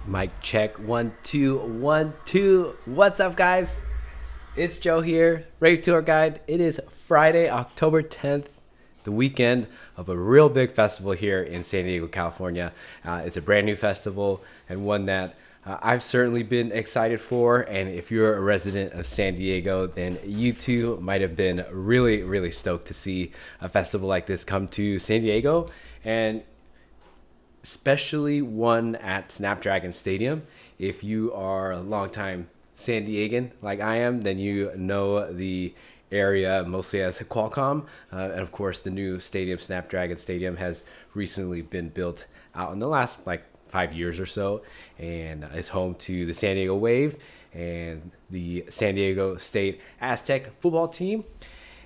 Mic check, 1 2 1 2. What's up, guys? It's Joe here, Rave Tour Guide. It is Friday, October 10th, the weekend of a real big festival here in San Diego, California. It's a brand new festival and one that I've certainly been excited for. And if you're a resident of San Diego, then you too might have been really stoked to see a festival like this come to San Diego, and especially one at Snapdragon Stadium. If you are a longtime San Diegan like I am, then you know the area mostly as Qualcomm. And of course, the new stadium, Snapdragon Stadium, has recently been built out in the last 5 years or so, and is home to the San Diego Wave and the San Diego State Aztec football team.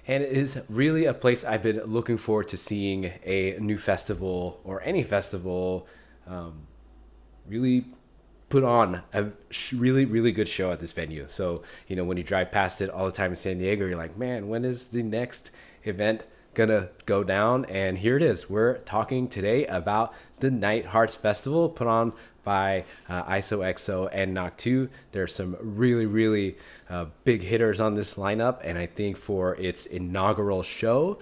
And it is really a place I've been looking forward to seeing a new festival or any festival really put on a really good show at this venue. So, when you drive past it all the time in San Diego, you're like, man, when is the next event gonna go down? And here it is. We're talking today about the NITEHARTS Festival put on by ISOXO and Knock 2. There's some really big hitters on this lineup, and I think for its inaugural show,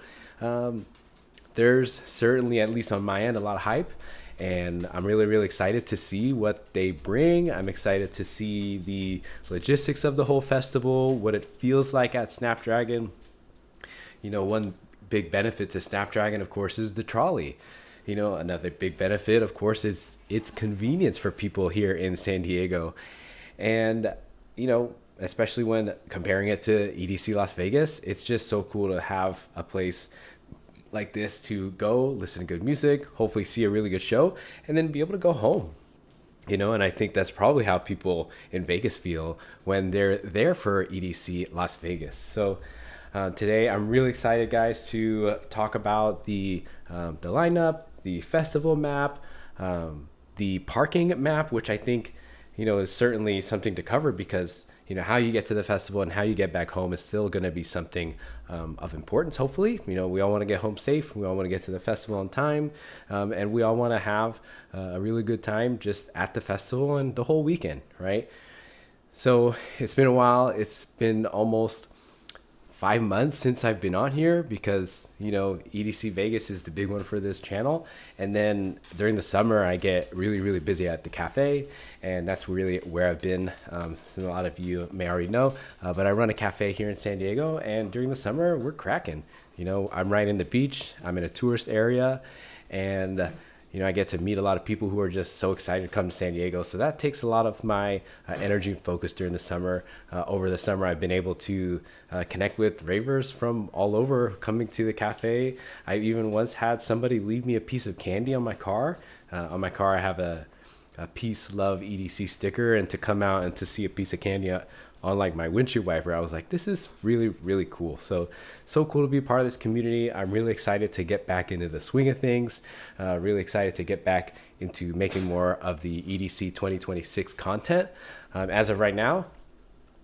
there's certainly, at least on my end, a lot of hype, and I'm really excited to see what they bring. I'm excited to see the logistics of the whole festival, what it feels like at Snapdragon. One big benefit to Snapdragon, of course, is the trolley. Another big benefit, of course, is its convenience for people here in San Diego. And, especially when comparing it to EDC Las Vegas, it's just so cool to have a place like this to go listen to good music, hopefully see a really good show, and then be able to go home. And I think that's probably how people in Vegas feel when they're there for EDC Las Vegas. So today I'm really excited, guys, to talk about the lineup, the festival map, the parking map, which I think is certainly something to cover, because how you get to the festival and how you get back home is still going to be something of importance. Hopefully, we all want to get home safe. We all want to get to the festival on time, and we all want to have a really good time just at the festival and the whole weekend, right? So it's been a while. It's been almost 5 months since I've been on here, because EDC Vegas is the big one for this channel, and then during the summer I get really busy at the cafe, and that's really where I've been. A lot of you may already know, but I run a cafe here in San Diego, and during the summer we're cracking. I'm right in the beach. I'm in a tourist area, and I get to meet a lot of people who are just so excited to come to San Diego. So that takes a lot of my energy and focus during the summer. Over the summer, I've been able to connect with ravers from all over coming to the cafe. I even once had somebody leave me a piece of candy on my car. On my car, I have a Peace Love EDC sticker, and to come out and to see a piece of candy on my windshield wiper, I was like, this is really cool. So cool to be a part of this community. I'm really excited to get back into the swing of things. Really excited to get back into making more of the EDC 2026 content. As of right now,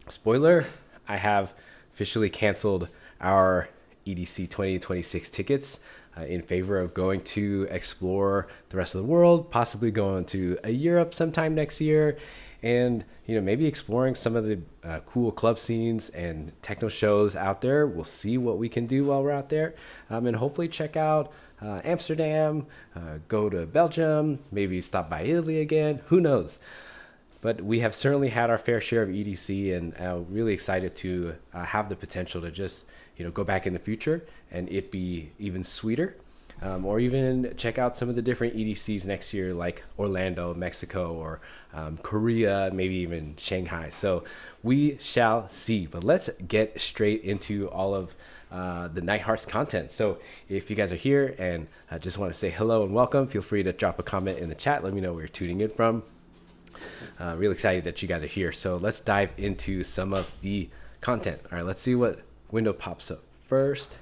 spoiler, I have officially canceled our EDC 2026 tickets in favor of going to explore the rest of the world, possibly going to Europe sometime next year, and maybe exploring some of the cool club scenes and techno shows out there. We'll see what we can do while we're out there, and hopefully check out Amsterdam, go to Belgium, maybe stop by Italy again, who knows. But we have certainly had our fair share of EDC, and really excited to have the potential to just go back in the future and it be even sweeter. Or even check out some of the different EDCs next year, like Orlando, Mexico, or Korea, maybe even Shanghai. So we shall see. But let's get straight into all of the NITEHARTS content. So if you guys are here and just want to say hello and welcome, feel free to drop a comment in the chat. Let me know where you're tuning in from. Really excited that you guys are here. So let's dive into some of the content. All right, let's see what window pops up first.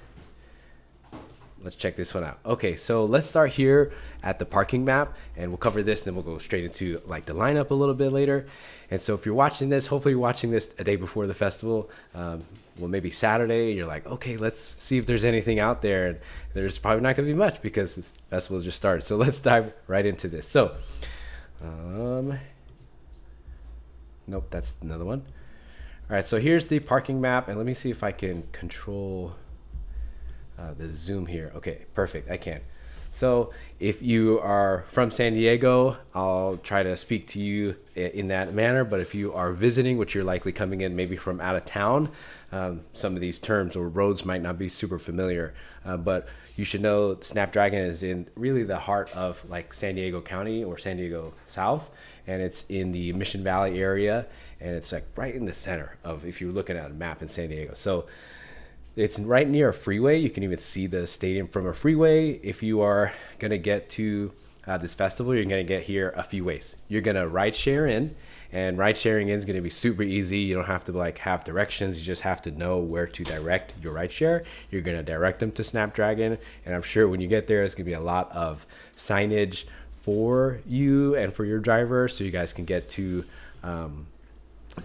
Let's check this one out. Okay, so let's start here at the parking map, and we'll cover this, and then we'll go straight into the lineup a little bit later. And so if you're watching this, hopefully you're watching this a day before the festival, maybe Saturday, you're like, okay, let's see if there's anything out there. And there's probably not gonna be much because this festival just started. So let's dive right into this. So Nope, that's another one. All right, so here's the parking map, and let me see if I can control the zoom here. Okay, perfect, I can. So if you are from San Diego, I'll try to speak to you in that manner. But if you are visiting, which you're likely coming in maybe from out of town, some of these terms or roads might not be super familiar. But you should know Snapdragon is in really the heart of like San Diego County or San Diego South. And it's in the Mission Valley area. And it's like right in the center of, if you're looking at a map in San Diego. So it's right near a freeway. You can even see the stadium from a freeway. If you are going to get to this festival, you're going to get here a few ways. You're going to ride share in, and ride sharing in is going to be super easy. You don't have to like have directions. You just have to know where to direct your ride share. You're going to direct them to Snapdragon, and I'm sure when you get there, it's going to be a lot of signage for you and for your driver, so you guys can get to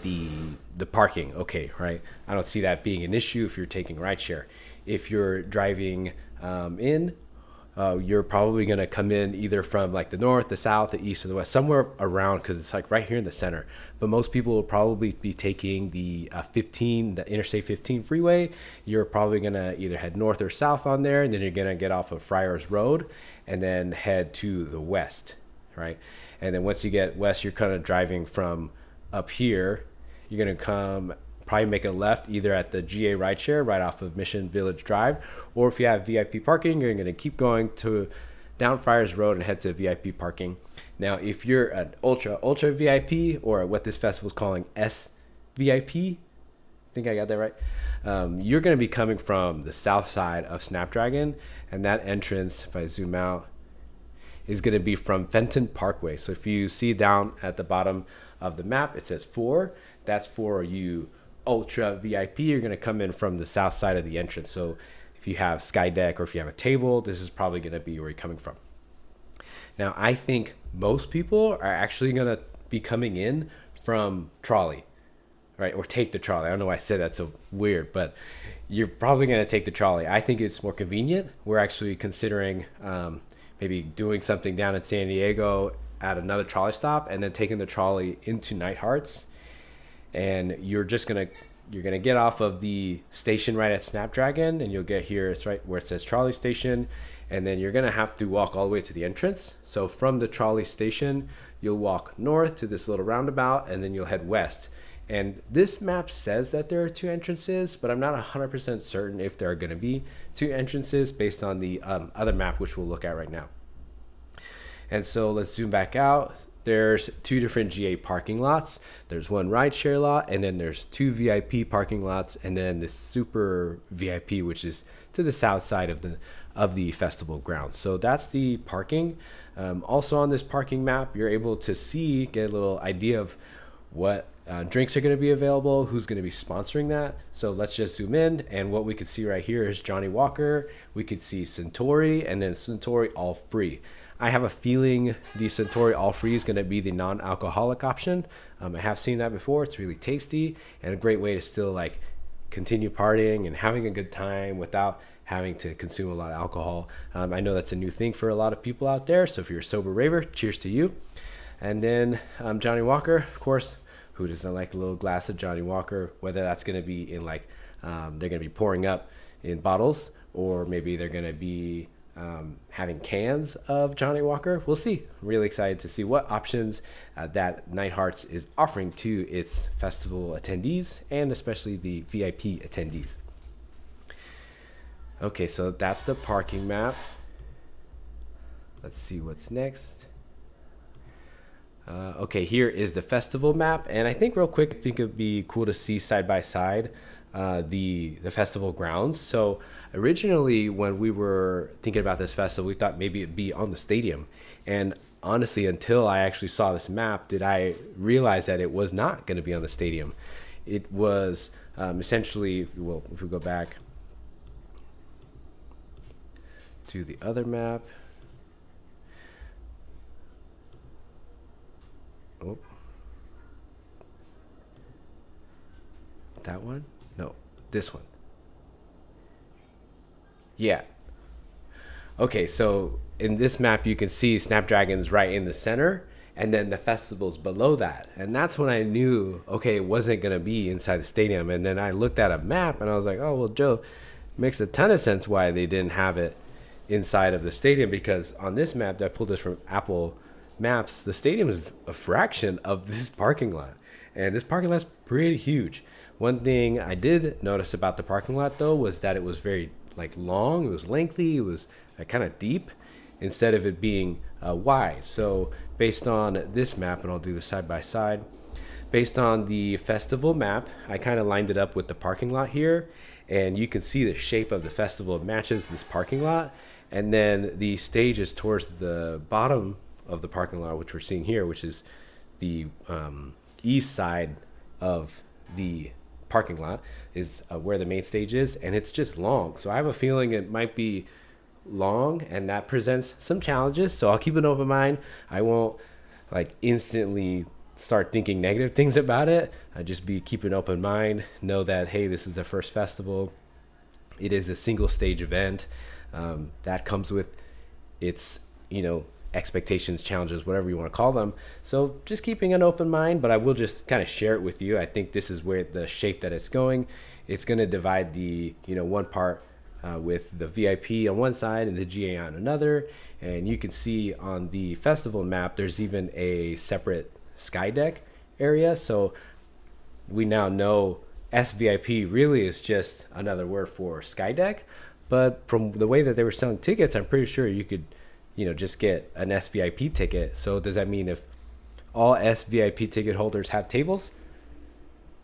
the parking. Okay, right? I don't see that being an issue if you're taking rideshare. If you're driving you're probably going to come in either from like the north, the south, the east, or the west, somewhere around, because it's like right here in the center. But most people will probably be taking the Interstate 15 freeway. You're probably going to either head north or south on there, and then you're going to get off of Friars Road and then head to the west, right? And then once you get west, you're kind of driving from up here. You're going to probably make a left either at the GA rideshare right off of Mission Village Drive, or if you have VIP parking, you're going to keep going to down Friars Road and head to VIP parking. Now, if you're an ultra VIP, or what this festival is calling SVIP, I think I got that right. You're going to be coming from the south side of Snapdragon, and that entrance, if I zoom out, is going to be from Fenton Parkway. So if you see down at the bottom of the map, it says 4. That's for you ultra VIP. You're going to come in from the south side of the entrance. So if you have sky deck or if you have a table, this is probably going to be where you're coming from. Now, I think most people are actually going to be coming in from trolley, right? Or take the trolley. I don't know why I said that so weird, but you're probably going to take the trolley. I think it's more convenient. We're actually considering maybe doing something down in San Diego at another trolley stop, and then taking the trolley into NITEHARTS. And you're gonna get off of the station right at Snapdragon, and you'll get here. It's right where it says trolley station, and then you're gonna have to walk all the way to the entrance. So from the trolley station, you'll walk north to this little roundabout, and then you'll head west. And this map says that there are 2 entrances, but I'm not 100% certain if there are going to be 2 entrances based on the other map, which we'll look at right now. And so let's zoom back out. There's 2 different GA parking lots. There's one rideshare lot, and then there's 2 VIP parking lots, and then this super VIP, which is to the south side of the festival grounds. So that's the parking. Also on this parking map, you're able to get a little idea of what drinks are going to be available, who's going to be sponsoring that. So let's just zoom in, and what we could see right here is Johnny Walker. We could see Centauri, and then Centauri all free. I have a feeling the Centauri all free is going to be the non-alcoholic option. I have seen that before. It's really tasty and a great way to still like continue partying and having a good time without having to consume a lot of alcohol. I know that's a new thing for a lot of people out there. So if you're a sober raver, cheers to you. And then Johnny Walker, of course, who doesn't like a little glass of Johnny Walker, whether that's going to be in like, they're going to be pouring up in bottles, or maybe they're going to be having cans of Johnny Walker. We'll see. I'm really excited to see what options that NITEHARTS is offering to its festival attendees, and especially the VIP attendees. Okay, so that's the parking map. Let's see what's next. Okay, here is the festival map, and I think real quick, I think it'd be cool to see side by side the festival grounds. So originally, when we were thinking about this festival, we thought maybe it'd be on the stadium, and honestly, until I actually saw this map, did I realize that it was not going to be on the stadium. It was essentially, well, if we go back to the other map. Oh, that one? No, this one. Yeah. Okay, so in this map, you can see Snapdragon's right in the center, and then the festivals below that. And that's when I knew, okay, it wasn't going to be inside the stadium. And then I looked at a map and I was like, oh, well, Joe, makes a ton of sense why they didn't have it inside of the stadium, because on this map that I pulled this from Apple Maps, the stadium is a fraction of this parking lot. And this parking lot's pretty huge. One thing I did notice about the parking lot though was that it was very long, it was lengthy, it was kind of deep instead of it being wide. So based on this map, and I'll do this side by side, based on the festival map, I kind of lined it up with the parking lot here, and you can see the shape of the festival matches this parking lot. And then the stage is towards the bottom of the parking lot, which we're seeing here, which is the east side of the parking lot is where the main stage is, and it's just long. So I have a feeling it might be long, and that presents some challenges. So I'll keep an open mind. I won't instantly start thinking negative things about it. I just keep an open mind. Know that, hey, this is the first festival. It is a single stage event. That comes with its, expectations, challenges, whatever you want to call them. So just keeping an open mind, but I will just kind of share it with you. I think this is where the shape that it's going. It's going to divide the, one part with the VIP on one side and the GA on another. And you can see on the festival map, there's even a separate sky deck area. So we now know SVIP really is just another word for sky deck. But from the way that they were selling tickets, I'm pretty sure you could, just get an SVIP ticket. So does that mean if all SVIP ticket holders have tables?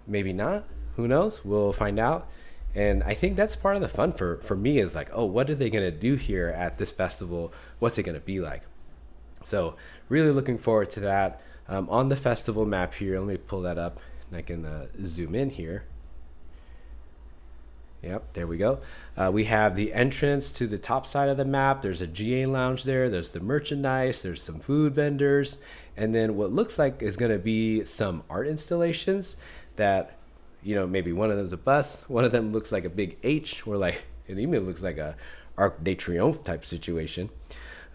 Maybe not. Who knows? We'll find out. And I think that's part of the fun for me is what are they going to do here at this festival? What's it going to be like? So really looking forward to that. On the festival map here, let me pull that up and I can zoom in here. Yep, there we go. We have the entrance to the top side of the map. There's a GA lounge there. There's the merchandise. There's some food vendors. And then what looks like is going to be some art installations that, maybe one of them is a bus. One of them looks like a big H, or it even looks like a Arc de Triomphe type situation.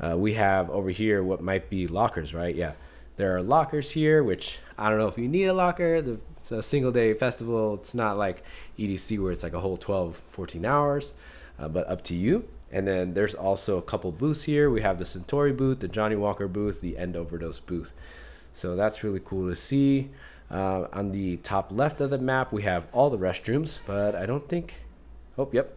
We have over here what might be lockers, right? Yeah, there are lockers here, which I don't know if you need a locker. It's a single day festival. It's not like EDC where it's a whole 12, 14 hours, but up to you. And then there's also a couple booths here. We have the Centauri booth, the Johnny Walker booth, the End Overdose booth. So that's really cool to see. On the top left of the map, we have all the restrooms, but I don't think, yep.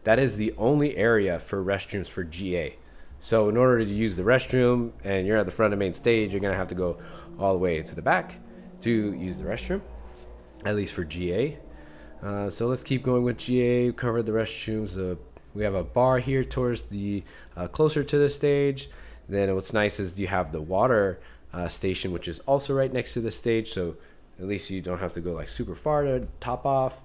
That is the only area for restrooms for GA. So in order to use the restroom and you're at the front of the main stage, you're gonna have to go all the way to the back to use the restroom, at least for GA. So let's keep going with GA. Covered the restrooms. We have a bar here towards the closer to the stage. Then what's nice is you have the water station, which is also right next to the stage. So at least you don't have to go super far to top off.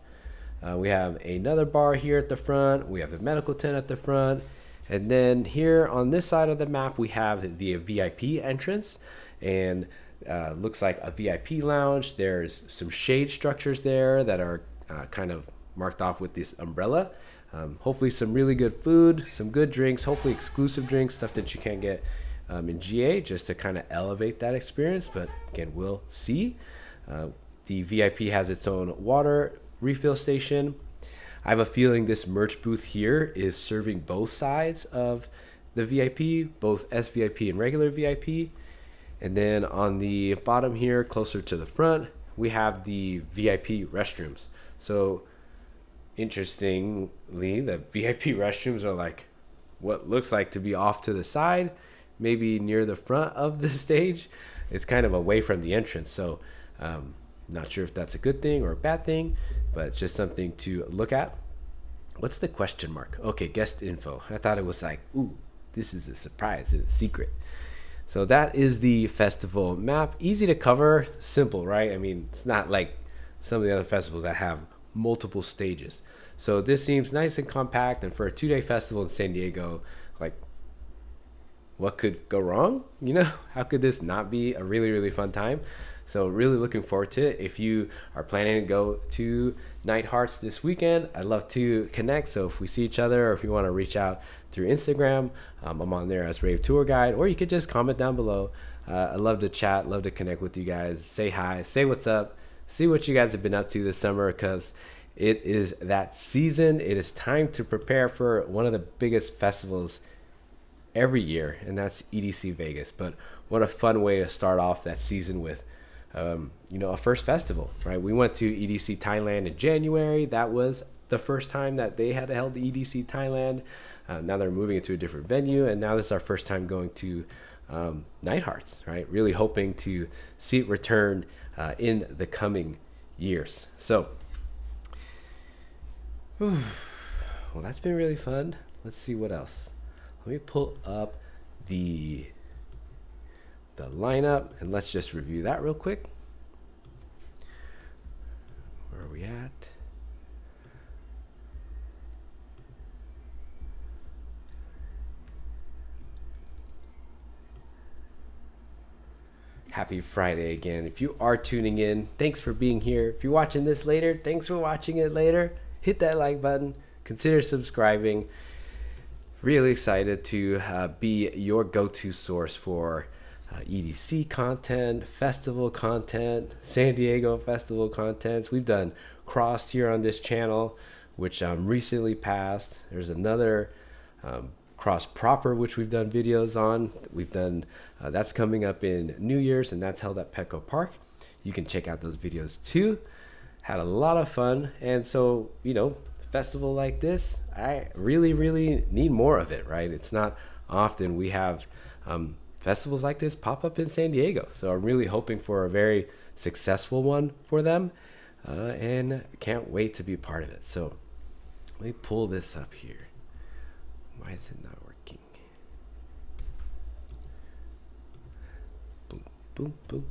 We have another bar here at the front. We have the medical tent at the front. And then here on this side of the map, we have the VIP entrance, and looks like a VIP lounge. There's some shade structures there that are kind of marked off with this umbrella. Hopefully some really good food, some good drinks, hopefully exclusive drinks, stuff that you can't get in GA, just to kind of elevate that experience. But again, we'll see. The VIP has its own water refill station. I have a feeling this merch booth here is serving both sides of the VIP, both SVIP and regular VIP. And then on the bottom here, closer to the front, we have the VIP restrooms. So interestingly, the VIP restrooms are what looks like to be off to the side, maybe near the front of the stage. It's kind of away from the entrance. So not sure if that's a good thing or a bad thing, but it's just something to look at. What's the question mark? Okay, guest info. I thought it was ooh, this is a surprise, it's a secret. So that is the festival map. Easy to cover, simple, right? I mean, it's not like some of the other festivals that have multiple stages. So this seems nice and compact, and for a 2-day festival in San Diego, what could go wrong? How could this not be a really, really fun time? So really looking forward to it. If you are planning to go to NITEHARTS this weekend, I'd love to connect. So if we see each other, or if you want to reach out through Instagram, I'm on there as Rave Tour Guide, or you could just comment down below. I love to chat, love to connect with you guys, say hi, say what's up, see what you guys have been up to this summer, because it is that season. It is time to prepare for one of the biggest festivals every year, and that's EDC Vegas. But what a fun way to start off that season with a first festival, right? We went to EDC Thailand in January. That was the first time that they had held the EDC Thailand. Now they're moving it to a different venue, and now this is our first time going to NITEHARTS, right? Really hoping to see it return in the coming years. So, well, that's been really fun. Let's see what else. Let me pull up the lineup, and let's just review that real quick. Where are we at? Happy Friday again. If you are tuning in, thanks for being here. If you're watching this later, thanks for watching it later. Hit that like button. Consider subscribing. Really excited to be your go-to source for EDC content, festival content, San Diego festival content. We've done Crossed here on this channel, which recently passed. There's another Cross proper, which we've done videos on. We've done that's coming up in New Year's, and that's held at Petco Park. You can check out those videos too. Had a lot of fun, and so festival like this, I really need more of it, right? It's not often we have festivals like this pop up in San Diego, so I'm really hoping for a very successful one for them, and can't wait to be a part of it. So let me pull this up here. Why is it not working? Boom, boom, boom.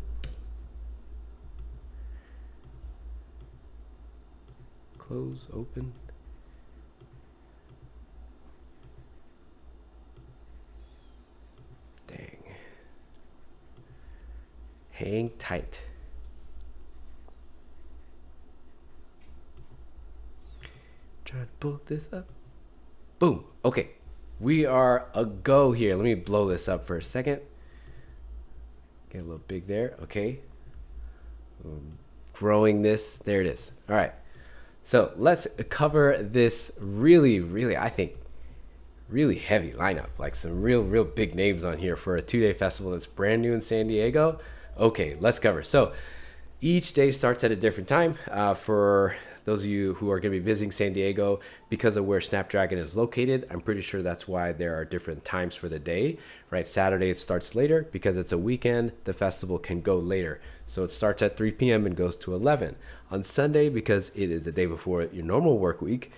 Close, open. Dang. Hang tight. Trying to pull this up. Boom. Okay. We are a go here. Let me blow this up for a second. Get a little big there. Okay. Growing this. There it is. All right. So let's cover this really, I think, really heavy lineup. Like some real big names on here for a 2-day festival that's brand new in San Diego. Okay, let's cover. So each day starts at a different time. For those of you who are going to be visiting San Diego, because of where Snapdragon is located, I'm pretty sure that's why there are different times for the day, right? Saturday it starts later because it's a weekend. The festival can go later. So it starts at 3 p.m. and goes to 11. On Sunday, because it is the day before your normal work week,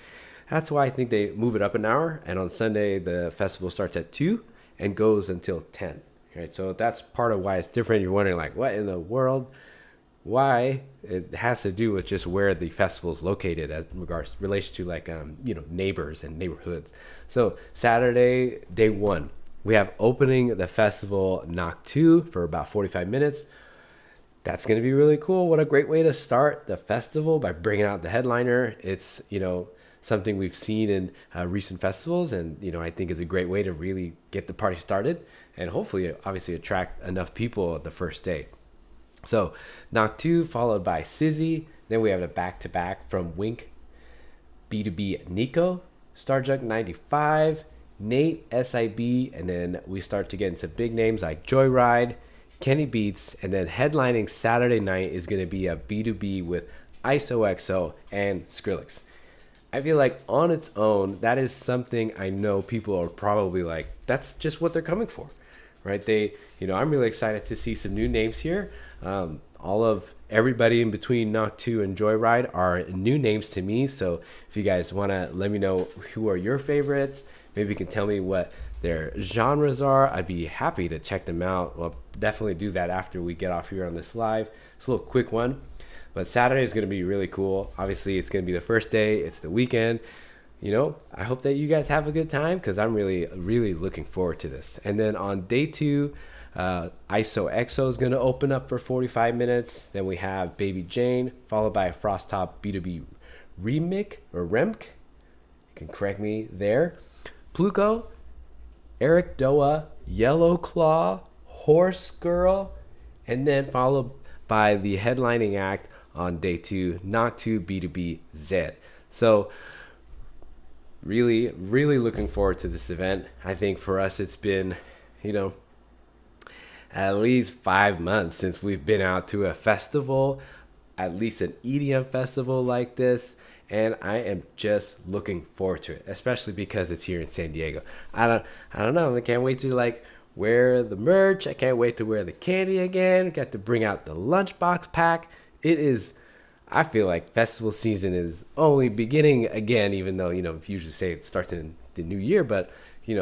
that's why I think they move it up an hour. And on Sunday, the festival starts at 2 and goes until 10, right? So that's part of why it's different. You're wondering, like, what in the world? Why? It has to do with just where the festival is located as regards relation to like neighbors and neighborhoods. So Saturday, day 1, we have opening the festival Knock 2 for about 45 minutes. That's going to be really cool. What a great way to start the festival by bringing out the headliner. It's something we've seen in recent festivals, and I think is a great way to really get the party started and hopefully obviously attract enough people the first day. So Knock 2 followed by Sizzy. Then we have a back-to-back from Wink, B2B Nico, Starjunk 95, Nate, SIB, and then we start to get into big names like Joyride, Kenny Beats, and then headlining Saturday night is going to be a B2B with ISOXO and Skrillex. I feel like on its own, that is something I know people are probably like, that's just what they're coming for, right? I'm really excited to see some new names here. All of everybody in between Knock 2 and Joyride are new names to me. So if you guys want to let me know who are your favorites, maybe you can tell me what their genres are. I'd be happy to check them out. We'll definitely do that after we get off here on this live. It's a little quick one, but Saturday is going to be really cool. Obviously, it's going to be the first day. It's the weekend. I hope that you guys have a good time because I'm really looking forward to this. And then on day 2, ISOXO is going to open up for 45 minutes. Then we have Baby Jane, followed by Frost Top B2B Remik or Remk. You can correct me there. Pluko, Eric Doa, Yellow Claw, Horse Girl, and then followed by the headlining act on day 2, Knock 2 B2B Z. So really, really looking forward to this event. I think for us, it's been, at least 5 months since we've been out to a festival, at least an EDM festival like this. And I am just looking forward to it, especially because it's here in San Diego. I don't know. I can't wait to wear the merch. I can't wait to wear the candy again. Got to bring out the lunchbox pack. I feel like festival season is only beginning again, even though, usually say it starts in the new year. But,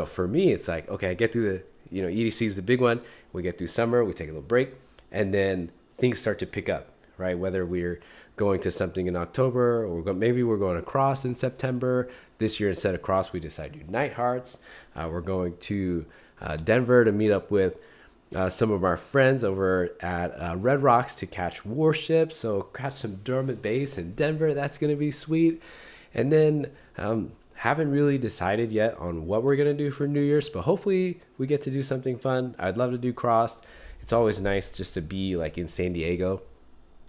for me, it's like, okay, I get through the, EDC is the big one. We get through summer, we take a little break, and then things start to pick up, right? Whether we're going to something in October, or maybe we're going across in September. This year, instead of cross, we decided to do NITEHARTS. We're going to Denver to meet up with some of our friends over at Red Rocks to catch warships. So catch some drum and bass in Denver. That's going to be sweet. And then haven't really decided yet on what we're going to do for New Year's, but hopefully we get to do something fun. I'd love to do Crossed. It's always nice just to be in San Diego.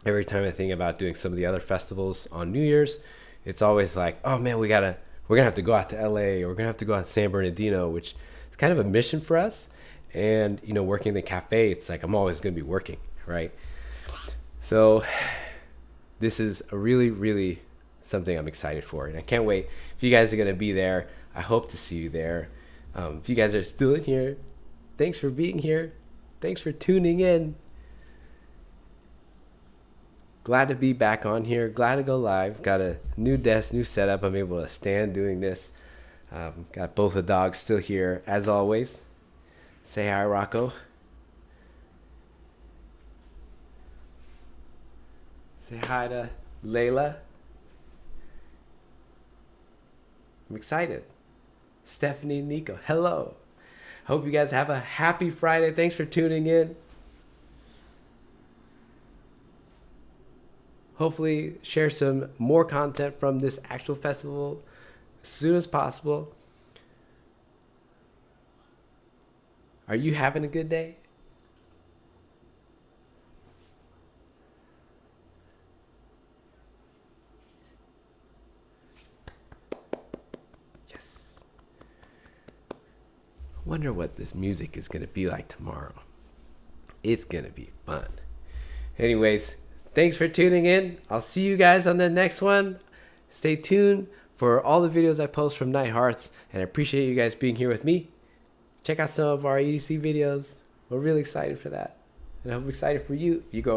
Every time I think about doing some of the other festivals on New Year's, it's always like, oh man, we're gonna have to go out to LA, or we're gonna have to go out to San Bernardino, which is kind of a mission for us. And working in the cafe, it's like I'm always gonna be working, right? So this is a really, really something I'm excited for, and I can't wait. If you guys are gonna be there, I hope to see you there. If you guys are still in here, thanks for being here. Thanks for tuning in. Glad to be back on here. Glad to go live. Got a new desk, new setup. I'm able to stand doing this. Got both the dogs still here, as always. Say hi, Rocco. Say hi to Layla. I'm excited. Stephanie, Nico, hello. Hope you guys have a happy Friday. Thanks for tuning in. Hopefully share some more content from this actual festival as soon as possible. Are you having a good day? Yes. Wonder what this music is going to be like tomorrow. It's going to be fun. Anyways, thanks for tuning in. I'll see you guys on the next one. Stay tuned for all the videos I post from NITEHARTS, and I appreciate you guys being here with me. Check out some of our EDC videos. We're really excited for that, and I'm excited for you. You go